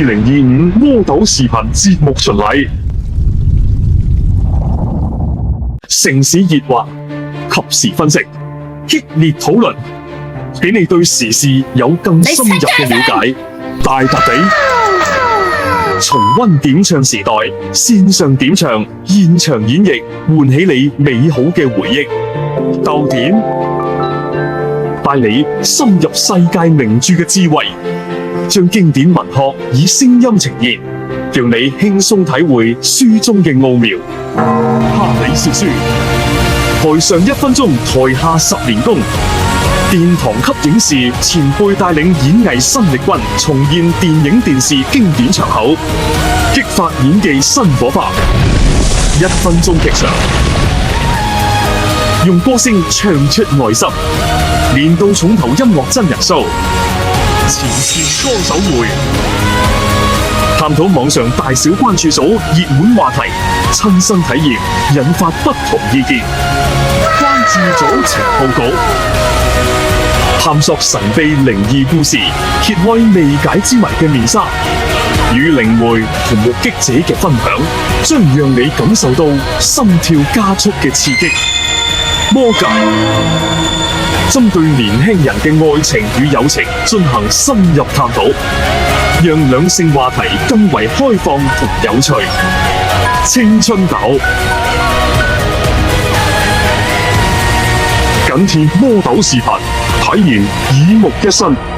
2025魔豆視頻節目巡禮，城市熱話，及時分析，激烈討論，俾你對時事有更深入嘅了解。大笪地重溫點唱時代，線上點唱，現場演繹，喚起你美好嘅回憶。逗點帶你深入世界名著嘅智慧，將經典文學以聲音呈現，讓你輕鬆體會書中嘅奧妙。哈里說書，台上1分鐘，台下10年功。殿堂級影視前輩帶領演藝新力軍，重現電影電視經典場口，激發演技新火花。1分鐘劇場，用歌聲唱出內心，年度重頭音樂真人 show， 前線歌手會，探討網上大小關注組熱門話題，親身體驗，引發不同意見。關注組情報稿，探索神秘靈異故事，揭開未解之謎嘅面紗，與靈媒同目擊者嘅分享，將讓你感受到心跳加速嘅刺激。魔戒，針對年輕人嘅愛情與友情進行深入探討，讓兩性話題更為開放同有趣。青春豆，緊貼魔豆視頻，體驗耳目一新。